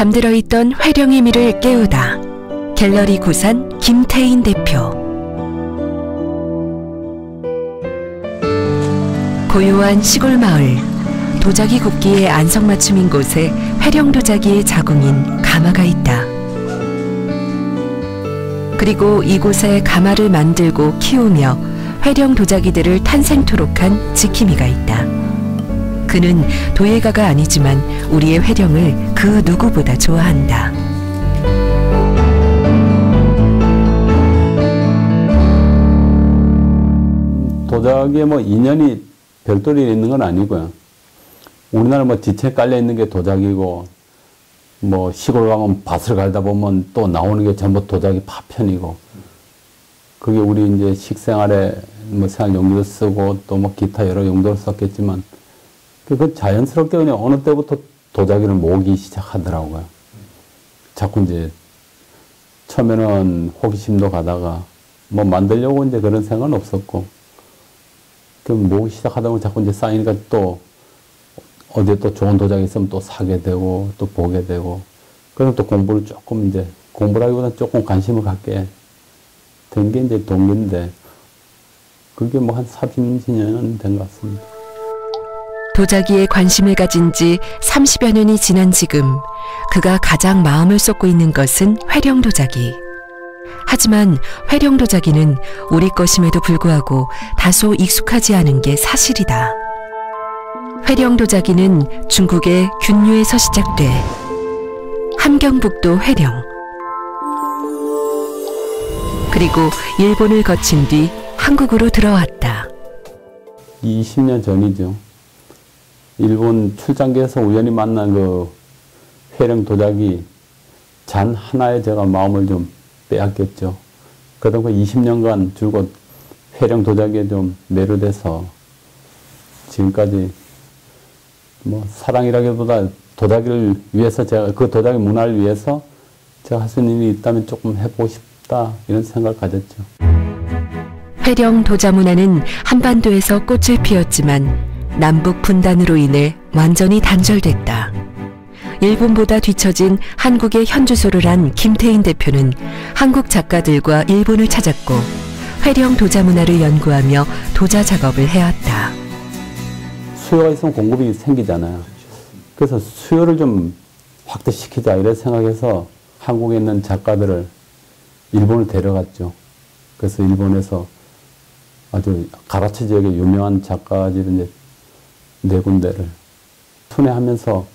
잠들어 있던 회령의 미를 깨우다. 갤러리 구산 김태인 대표. 고요한 시골 마을, 도자기 굽기에 안성맞춤인 곳에 회령 도자기의 자궁인 가마가 있다. 그리고 이곳에 가마를 만들고 키우며 회령 도자기들을 탄생토록 한 지킴이가 있다. 그는 도예가가 아니지만 우리의 회령을 그 누구보다 좋아한다. 도자기에 뭐 인연이 별도로 있는 건 아니고요. 우리나라 뭐 지체에 깔려 있는 게 도자기고, 뭐 시골 가면 밭을 갈다 보면 또 나오는 게 전부 도자기 파편이고, 그게 우리 이제 식생활에 뭐 생활 용도로 쓰고 또 뭐 기타 여러 용도로 썼겠지만, 그 자연스럽게 그냥 어느 때부터 도자기를 모으기 시작하더라고요. 자꾸 이제 처음에는 호기심도 가다가 뭐 만들려고 이제 그런 생각은 없었고, 그 모으기 시작하다 보면 자꾸 이제 쌓이니까 또 어디에 또 좋은 도자기 있으면 또 사게 되고 또 보게 되고, 그래서 또 공부를 조금 이제 공부라기보다는 조금 관심을 갖게 된 게 이제 동기인데, 그게 뭐 한 30년은 된 것 같습니다. 도자기에 관심을 가진 지 30여 년이 지난 지금 그가 가장 마음을 쏟고 있는 것은 회령 도자기. 하지만 회령 도자기는 우리 것임에도 불구하고 다소 익숙하지 않은 게 사실이다. 회령 도자기는 중국의 균류에서 시작돼 함경북도 회령, 그리고 일본을 거친 뒤 한국으로 들어왔다. 20년 전이죠. 일본 출장기에서 우연히 만난 그 회령 도자기 잔 하나에 제가 마음을 좀 빼앗겼죠. 그동안 20년간 줄곧 회령 도자기에 좀 매료돼서 지금까지 뭐 사랑이라기보다 도자기를 위해서 제가 그 도자기 문화를 위해서 제가 할 수 있는 일이 있다면 조금 해보고 싶다, 이런 생각을 가졌죠. 회령 도자 문화는 한반도에서 꽃을 피웠지만 남북 분단으로 인해 완전히 단절됐다. 일본보다 뒤처진 한국에 현주소를 한 김태인 대표는 한국 작가들과 일본을 찾았고 회령 도자 문화를 연구하며 도자 작업을 해왔다. 수요가 있으면 공급이 생기잖아요. 그래서 수요를 좀 확대시키자 이런 생각해서 한국에 있는 작가들을 일본을 데려갔죠. 그래서 일본에서 아주 가라치 지역의 유명한 작가들을 이제 4군데를 순회하면서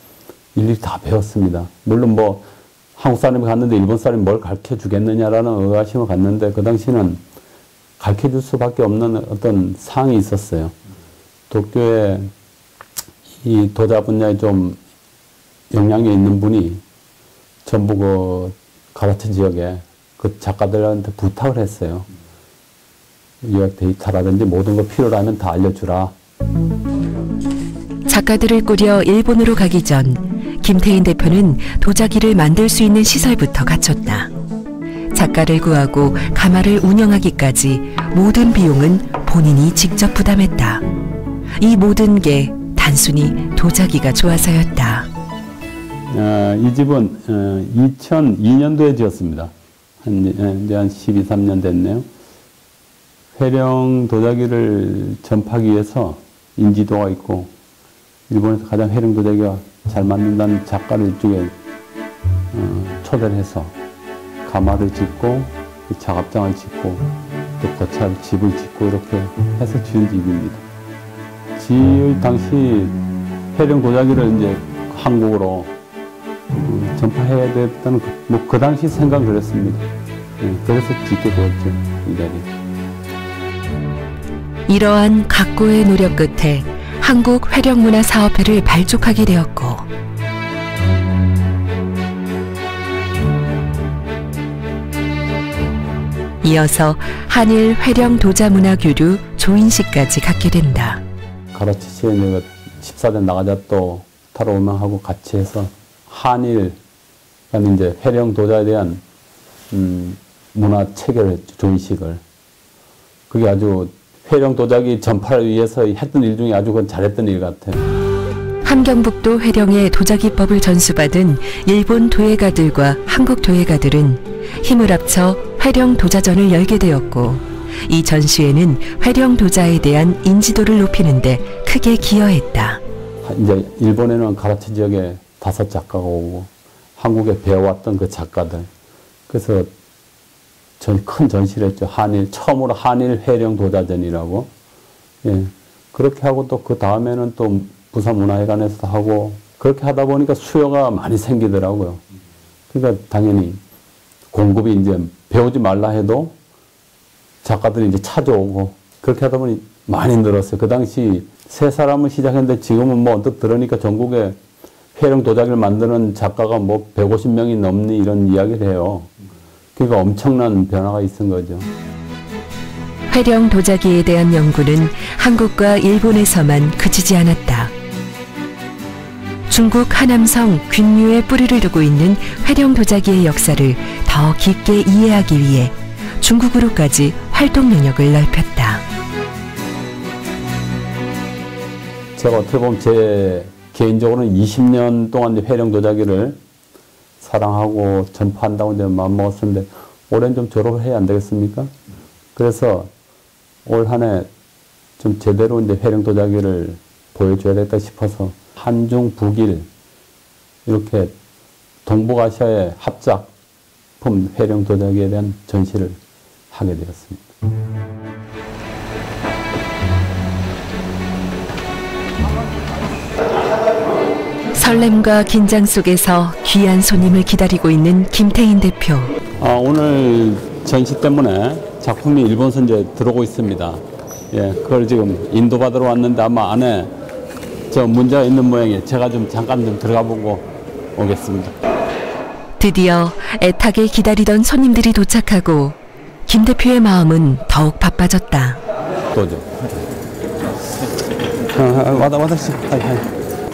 일일이 다 배웠습니다. 물론 뭐 한국 사람이 갔는데 일본 사람이 뭘 가르쳐 주겠느냐라는 의아심을 갖는데, 그 당시는 가르쳐 줄 수밖에 없는 어떤 상황이 있었어요. 도쿄에 이 도자 분야에 좀 영향이 있는 분이 전부 그 가라치 지역에 그 작가들한테 부탁을 했어요. 요약 데이터라든지 모든 거 필요라면 다 알려주라. 작가들을 꾸려 일본으로 가기 전 김태인 대표는 도자기를 만들 수 있는 시설부터 갖췄다. 작가를 구하고 가마를 운영하기까지 모든 비용은 본인이 직접 부담했다. 이 모든 게 단순히 도자기가 좋아서였다. 이 집은 2002년도에 지었습니다. 이제 한 12, 13년 됐네요. 회령 도자기를 전파하기 위해서 인지도가 있고 일본에서 가장 회령 도자기가 잘 만든다는 작가를 이쪽에 초대를 해서 가마를 짓고 작업장을 짓고 또 거찰 집을 짓고 이렇게 해서 지은 집입니다. 지을 당시 회령 도자기를 이제 한국으로 전파해야 됐다는 그 당시 생각을 그랬습니다. 그래서 짓게 되었죠, 이 자리. 이러한 각고의 노력 끝에 한국 회령문화사업회를 발족하게 되었고, 이어서 한일 회령 도자문화교류 조인식까지 갖게 된다. 가라치시에 내가 14대 나가자 또 타로오명하고 같이 해서 한일, 그러니까 이제 회령 도자에 대한 문화 체계를 했죠, 조인식을. 그게 아주 회령 도자기 전파를 위해서 했던 일 중에 아주 잘했던 일 같아요. 함경북도 회령의 도자기법을 전수받은 일본 도예가들과 한국 도예가들은 힘을 합쳐 회령 도자전을 열게 되었고, 이 전시회는 회령 도자에 대한 인지도를 높이는 데 크게 기여했다. 이제 일본에는 가라치 지역에 5 작가가 오고 한국에 배워왔던 그 작가들, 그래서 큰 전시를 했죠. 처음으로 한일 회령 도자전이라고. 예. 그렇게 하고 또 그 다음에는 또 부산문화회관에서도 하고, 그렇게 하다 보니까 수요가 많이 생기더라고요. 그러니까 당연히 공급이 이제 배우지 말라 해도 작가들이 이제 찾아오고, 그렇게 하다 보니 많이 늘었어요. 그 당시 3사람을 시작했는데 지금은 뭐 언뜻 들으니까 전국에 회령 도자기를 만드는 작가가 뭐 150명이 넘니 이런 이야기를 해요. 그러니까 엄청난 변화가 있은 거죠. 회령 도자기에 대한 연구는 한국과 일본에서만 그치지 않았다. 중국 하남성 균류에 뿌리를 두고 있는 회령 도자기의 역사를 더 깊게 이해하기 위해 중국으로까지 활동 영역을 넓혔다. 제가 어떻게 보면 제 개인적으로는 20년 동안 회령 도자기를 사랑하고 전파한다고 이제 마음먹었었는데, 올해는 좀 졸업을 해야 안 되겠습니까? 그래서 올 한 해 좀 제대로 이제 회령 도자기를 보여줘야 되겠다 싶어서 한중 북일 이렇게 동북아시아의 합작품 회령 도자기에 대한 전시를 하게 되었습니다. 설렘과 긴장 속에서 귀한 손님을 기다리고 있는 김태인 대표. 오늘 전시 때문에 작품이 일본서 이제 들어오고 있습니다. 예, 그걸 지금 인도받으러 왔는데 아마 안에 저 문제가 있는 모양이에요. 제가 좀 잠깐 좀 들어가 보고 오겠습니다. 드디어 애타게 기다리던 손님들이 도착하고 김 대표의 마음은 더욱 바빠졌다. 또죠. 와다씨.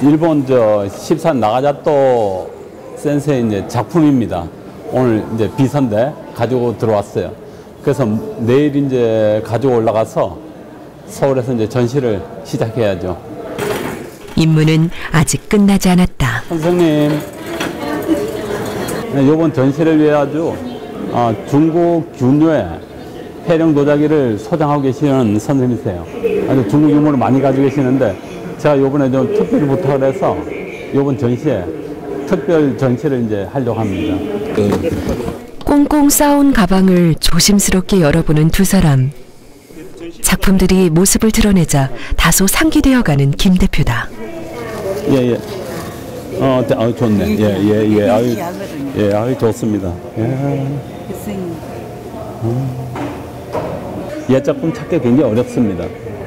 일본 저 십산 나가자또 센세이 이제 작품입니다. 오늘 이제 비서인데 가지고 들어왔어요. 그래서 내일 이제 가지고 올라가서 서울에서 이제 전시를 시작해야죠. 임무는 아직 끝나지 않았다. 선생님, 이번 전시를 위해 아주 중국 균류의 회령 도자기를 소장하고 계시는 선생님이세요. 아주 중국 유물을 많이 가지고 계시는데, 제가 이번에 좀 특별히 부탁을 해서 이번 전시에 특별 전시를 이제 하려고 합니다. 꽁꽁 싸온 가방을 조심스럽게 열어보는 두 사람. 작품들이 모습을 드러내자 다소 상기되어가는 김 대표다. 예. 좋네. 아유, 좋습니다. 옛 작품 찾기 굉장히 어렵습니다.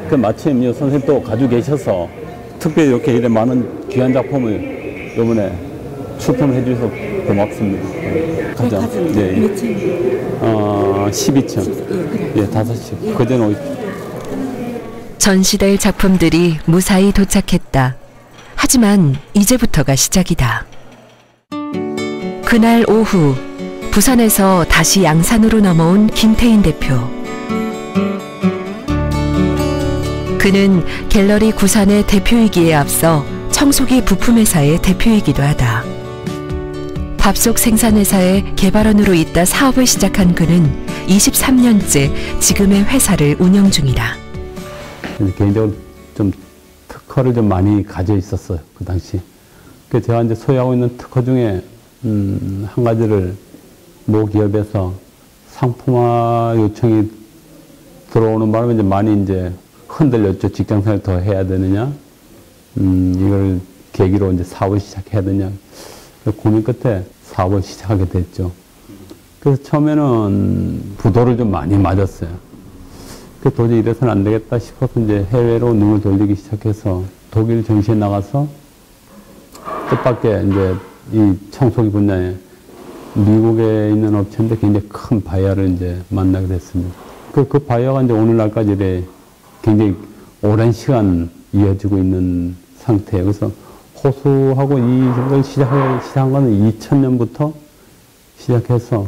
그 마침 이 선생님 또 가지고 계셔서 특별히 이렇게 이래 많은 귀한 작품을 이번에 출품을 해주셔서 고맙습니다. 가장. 몇 층? 12층. 예, 5층. 그전에 오십시오. 전시될 작품들이 무사히 도착했다. 하지만 이제부터가 시작이다. 그날 오후 부산에서 다시 양산으로 넘어온 김태인 대표. 그는 갤러리 구산의 대표이기에 앞서 청소기 부품회사의 대표이기도 하다. 밥속 생산회사의 개발원으로 있다 사업을 시작한 그는 23년째 지금의 회사를 운영 중이다. 개인적으로 좀 특허를 좀 많이 가지고 있었어요, 그 당시. 그 제가 이제 소유하고 있는 특허 중에 한 가지를 모 기업에서 상품화 요청이 들어오는 바람에 이제 많이 이제 흔들렸죠. 직장생활 더 해야 되느냐, 이걸 계기로 이제 사업을 시작해야 되느냐. 고민 끝에 사업을 시작하게 됐죠. 그래서 처음에는 부도를 좀 많이 맞았어요. 그 도저히 이래서는 안 되겠다 싶어서 이제 해외로 눈을 돌리기 시작해서 독일 전시에 나가서 뜻밖의 이제 이 청소기 분야에 미국에 있는 업체인데 굉장히 큰 바이어를 이제 만나게 됐습니다. 그 바이어가 이제 오늘날까지 이래 굉장히 오랜 시간 이어지고 있는 상태예요. 그래서 호수하고 이걸 시작한 거는 2000년부터 시작해서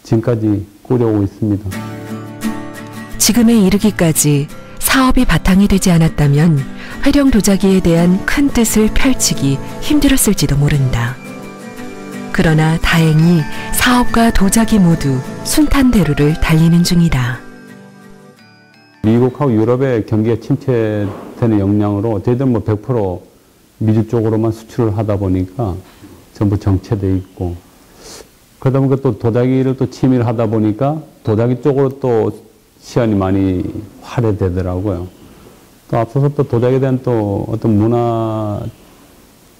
지금까지 꾸려오고 있습니다. 지금에 이르기까지 사업이 바탕이 되지 않았다면 회령 도자기에 대한 큰 뜻을 펼치기 힘들었을지도 모른다. 그러나 다행히 사업과 도자기 모두 순탄대로를 달리는 중이다. 미국하고 유럽의 경기가 침체되는 영향으로 저희들 뭐 100% 미주 쪽으로만 수출을 하다 보니까 전부 정체돼 있고, 그러다 보니까 또 도자기를 또 취미를 하다 보니까 도자기 쪽으로 또 시간이 많이 할애되더라고요. 또 앞서서 또 도자기에 대한 또 어떤 문화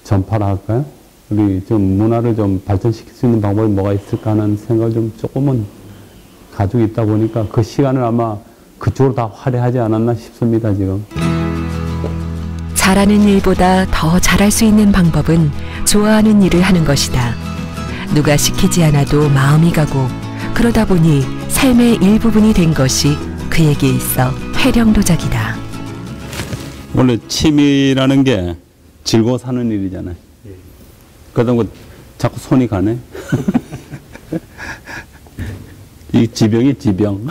전파라 할까요? 우리 좀 문화를 좀 발전시킬 수 있는 방법이 뭐가 있을까 하는 생각을 좀 조금은 가지고 있다 보니까 그 시간을 아마 그쪽으로 다 할애하지 않았나 싶습니다, 지금. 잘하는 일보다 더 잘할 수 있는 방법은 좋아하는 일을 하는 것이다. 누가 시키지 않아도 마음이 가고, 그러다 보니 삶의 일부분이 된 것이 그에게 있어 회령 도자기다. 원래 취미라는 게 즐거워 사는 일이잖아요. 그러다 보니 자꾸 손이 가네. 이 지병이 지병.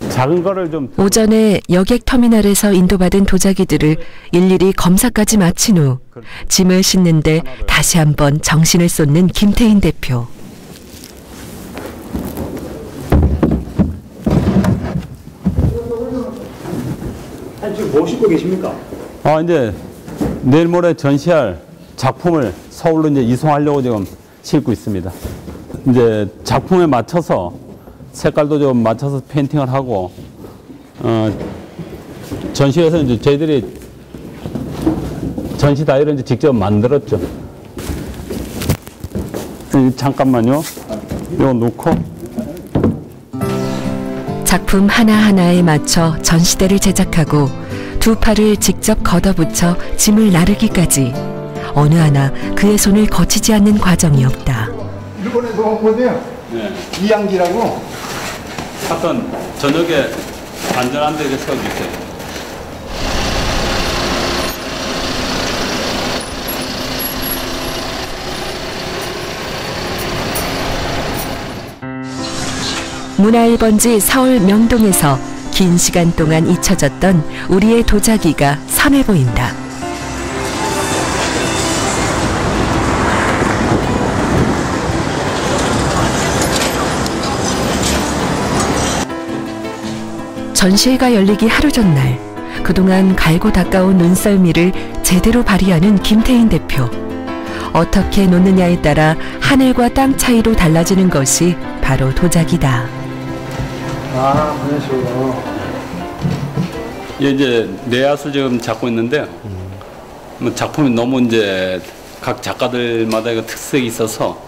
작은 거를 좀. 오전에 여객터미널에서 인도받은 도자기들을 일일이 검사까지 마친 후 짐을 싣는데 다시 한번 정신을 쏟는 김태인 대표. 지금 뭐 싣고 계십니까? 이제 내일 모레 전시할 작품을 서울로 이제 이송하려고 지금 싣고 있습니다. 이제 작품에 맞춰서 색깔도 좀 맞춰서 페인팅을 하고, 전시회에서 이제 저희들이 전시 다이를 이제 직접 만들었죠. 잠깐만요. 이거 놓고. 작품 하나하나에 맞춰 전시대를 제작하고 두 팔을 직접 걷어붙여 짐을 나르기까지 어느 하나 그의 손을 거치지 않는 과정이 없다. 일본에서 온 거예요. 네. 이양기라고. 하여튼 저녁에 안전한 데 세워주세요. 문화1번지 서울 명동에서 긴 시간 동안 잊혀졌던 우리의 도자기가 선해 보인다. 전시회가 열리기 하루 전날, 그동안 갈고 닦아온 눈썰미를 제대로 발휘하는 김태인 대표. 어떻게 놓느냐에 따라 하늘과 땅 차이로 달라지는 것이 바로 도자기다. 그런 식으로. 이제 내야수 지금 잡고 있는데, 작품이 너무 이제 각 작가들마다 특색이 있어서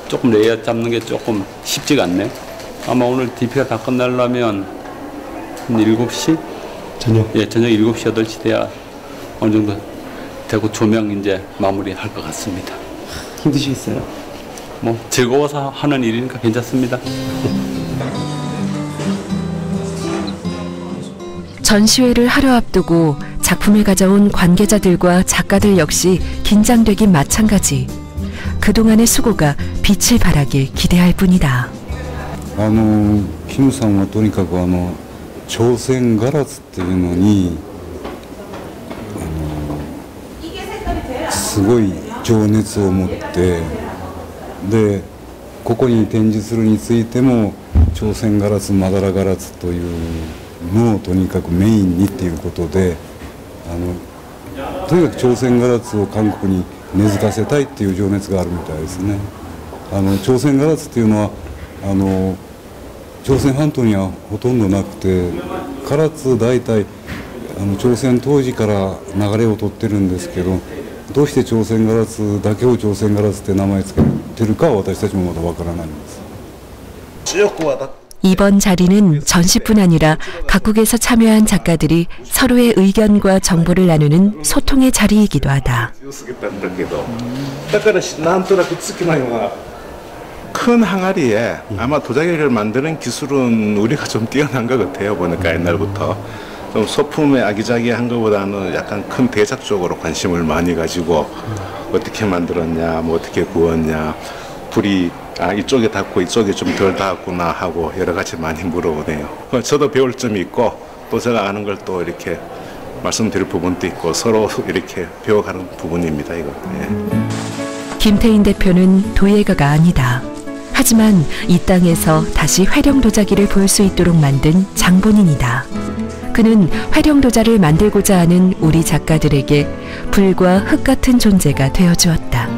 조금 레이아웃 잡는 게 조금 쉽지가 않네. 아마 오늘 DP가 다 끝나려면 7시? 저녁? 예, 저녁 7시, 8시 돼야 어느 정도 되고 조명 이제 마무리 할 것 같습니다. 힘드시겠어요? 뭐 즐거워서 하는 일이니까 괜찮습니다. 전시회를 하루 앞두고 작품을 가져온 관계자들과 작가들 역시 긴장되긴 마찬가지. 그동안의 수고가 빛을 발하길 기대할 뿐이다.キムさんはとにかく朝鮮ガラスっていうのにすごい情熱を持って、でここに展示するについても朝鮮ガラス、マダラガラスというのをとにかくメインにっていうことで、とにかく朝鮮ガラスを韓国に根付かせたいっていう情熱があるみたいですね。朝鮮ガラスっていうのは朝鮮半島にはほとんどなくて、唐津大体朝鮮当時から流れを取ってるんですけど、どうして朝鮮ガラスだけを朝鮮ガラスって名前つけてるかは私たちもまだわからないんです。 이번 자리는 전시뿐 아니라 각국에서 참여한 작가들이 서로의 의견과 정보를 나누는 소통의 자리이기도 하다. 큰 항아리에 아마 도자기를 만드는 기술은 우리가 좀 뛰어난 것 같아요. 보니까 옛날부터 좀 소품에 아기자기한 것보다는 약간 큰 대작 쪽으로 관심을 많이 가지고 어떻게 만들었냐, 뭐 어떻게 구웠냐, 불이 아, 이쪽에 닿고 이쪽에 좀 덜 닿았구나 하고 여러 가지 많이 물어보네요. 저도 배울 점이 있고 또 제가 아는 걸 또 이렇게 말씀드릴 부분도 있고 서로 이렇게 배워가는 부분입니다. 이거. 예. 김태인 대표는 도예가가 아니다. 하지만 이 땅에서 다시 회령도자기를 볼 수 있도록 만든 장본인이다. 그는 회령도자를 만들고자 하는 우리 작가들에게 불과 흙 같은 존재가 되어주었다.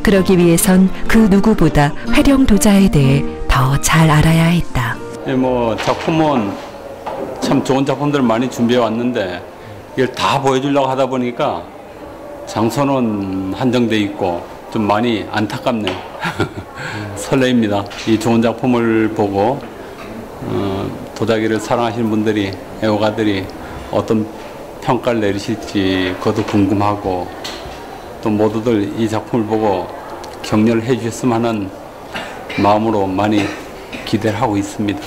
그러기 위해선 그 누구보다 회령도자에 대해 더 잘 알아야 했다. 뭐 작품은 참 좋은 작품들을 많이 준비해 왔는데 이걸 다 보여주려고 하다 보니까 장소는 한정돼 있고 좀 많이 안타깝네요. 설레입니다. 이 좋은 작품을 보고 도자기를 사랑하시는 분들이, 애호가들이 어떤 평가를 내리실지 그것도 궁금하고 또 모두들 이 작품을 보고 격려를 해주셨으면 하는 마음으로 많이 기대를 하고 있습니다.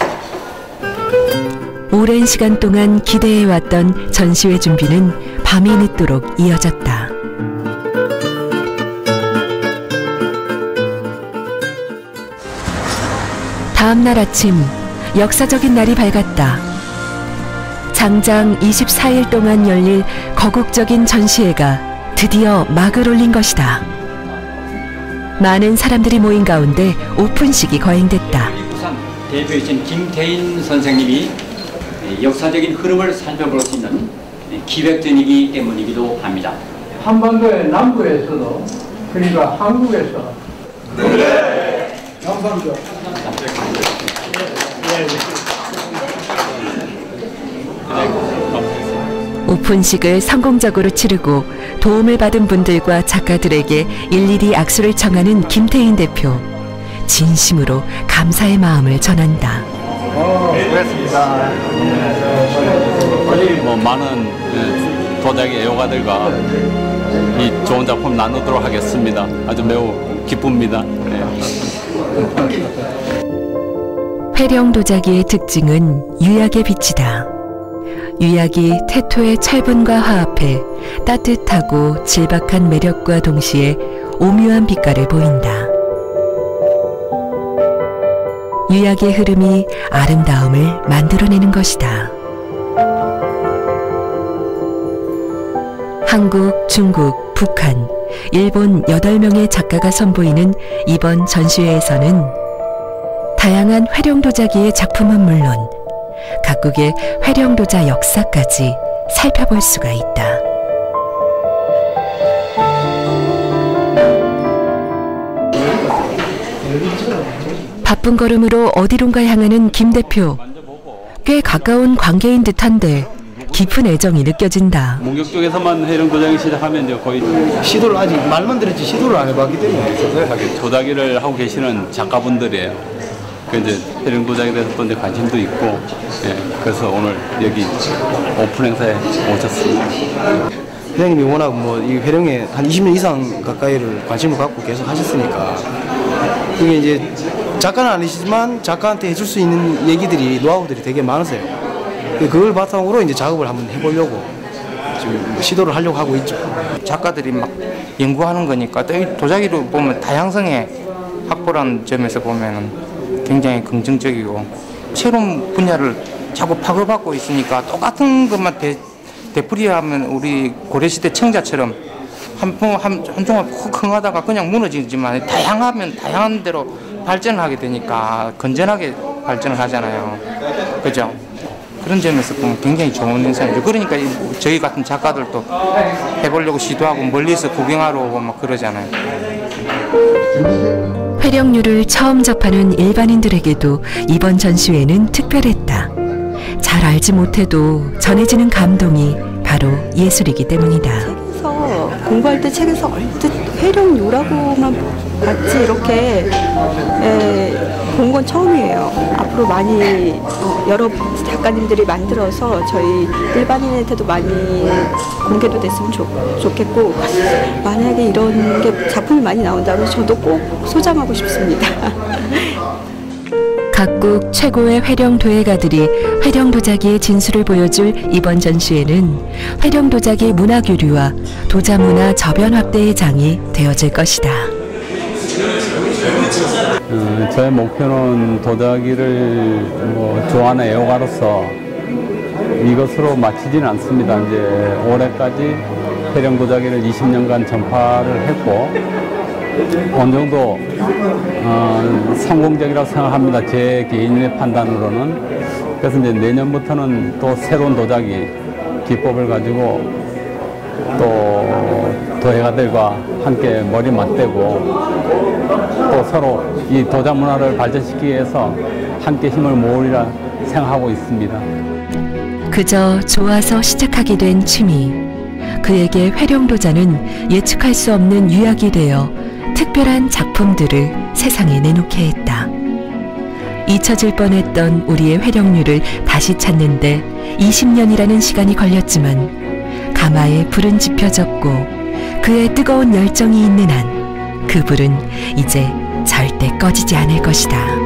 오랜 시간 동안 기대해왔던 전시회 준비는 밤이 늦도록 이어졌다. 다음 날 아침, 역사적인 날이 밝았다. 장장 24일 동안 열릴 거국적인 전시회가 드디어 막을 올린 것이다. 많은 사람들이 모인 가운데 오픈식이 거행됐다. 부산 대표이신 김태인 선생님이 역사적인 흐름을 살펴볼 수 있는 기획전이기 때문이기도 합니다. 한반도의 남부에서도, 그러니까 한국에서 감사합니다. 오픈식을 성공적으로 치르고 도움을 받은 분들과 작가들에게 일일이 악수를 청하는 김태인 대표. 진심으로 감사의 마음을 전한다. 고맙습니다. 뭐 많은 도자기 애호가들과 이 좋은 작품 나누도록 하겠습니다. 아주 매우 기쁩니다. 회령도자기의 특징은 유약의 빛이다. 유약이 태토의 철분과 화합해 따뜻하고 질박한 매력과 동시에 오묘한 빛깔을 보인다. 유약의 흐름이 아름다움을 만들어내는 것이다. 한국, 중국, 북한, 일본 8명의 작가가 선보이는 이번 전시회에서는 다양한 회령도자기의 작품은 물론 각국의 회령도자 역사까지 살펴볼 수가 있다. 바쁜 걸음으로 어디론가 향하는 김 대표. 꽤 가까운 관계인 듯한데 깊은 애정이 느껴진다. 문경 쪽에서만 회령도자기 시작하면 이제 거의 시도를 아직 말만 들었지 시도를 안 해봤기 때문에. 도자기를 하고 계시는 작가분들이에요. 그 이제 회령도자기에 대해서 또 이제 관심도 있고, 그래서 오늘 여기 오픈 행사에 오셨습니다. 회장님이 워낙 뭐 이 회령에 한 20년 이상 가까이를 관심을 갖고 계속 하셨으니까 그게 이제 작가는 아니시지만 작가한테 해줄 수 있는 얘기들이 노하우들이 되게 많으세요. 그걸 바탕으로 이제 작업을 한번 해보려고 지금 시도를 하려고 하고 있죠. 작가들이 막 연구하는 거니까 또 도자기로 보면 다양성의 확보라는 점에서 보면은 굉장히 긍정적이고 새로운 분야를 자꾸 파고받고 있으니까 똑같은 것만 되풀이하면 우리 고려시대 청자처럼 한동안 쿵쿵하다가 그냥 무너지지만 다양하면 다양한 대로 발전을 하게 되니까 건전하게 발전을 하잖아요. 그죠? 그런 점에서 보면 굉장히 좋은 현상이죠. 그러니까 저희 같은 작가들도 해보려고 시도하고 멀리서 구경하러 오고 막 그러잖아요. 회령류를 처음 접하는 일반인들에게도 이번 전시회는 특별했다. 잘 알지 못해도 전해지는 감동이 바로 예술이기 때문이다. 책에서 공부할 때 책에서 얼뜻 회령류라고만 봤지 이렇게 본 건 처음이에요. 앞으로 많이 여러 작가님들이 만들어서 저희 일반인한테도 많이 공개도 됐으면 좋겠고 만약에 이런 게 작품이 많이 나온다면 저도 꼭 소장하고 싶습니다. 각국 최고의 회령도예가들이 회령도자기의 진수를 보여줄 이번 전시회는 회령도자기 문화교류와 도자문화 저변 확대의 장이 되어줄 것이다. 저의 목표는 도자기를 뭐 좋아하는 애호가로서 이것으로 마치지는 않습니다. 이제 올해까지 회령 도자기를 20년간 전파를 했고 어느 정도 성공적이라고 생각합니다. 제 개인의 판단으로는. 그래서 이제 내년부터는 또 새로운 도자기 기법을 가지고 또 도예가들과 함께 머리 맞대고 또 서로 이 도자 문화를 발전시키기 위해서 함께 힘을 모으리라 생각하고 있습니다. 그저 좋아서 시작하게 된 취미. 그에게 회령도자는 예측할 수 없는 유약이 되어 특별한 작품들을 세상에 내놓게 했다. 잊혀질 뻔했던 우리의 회령류를 다시 찾는데 20년이라는 시간이 걸렸지만 가마에 불은 지펴졌고 그의 뜨거운 열정이 있는 한 그 불은 이제 절대 꺼지지 않을 것이다.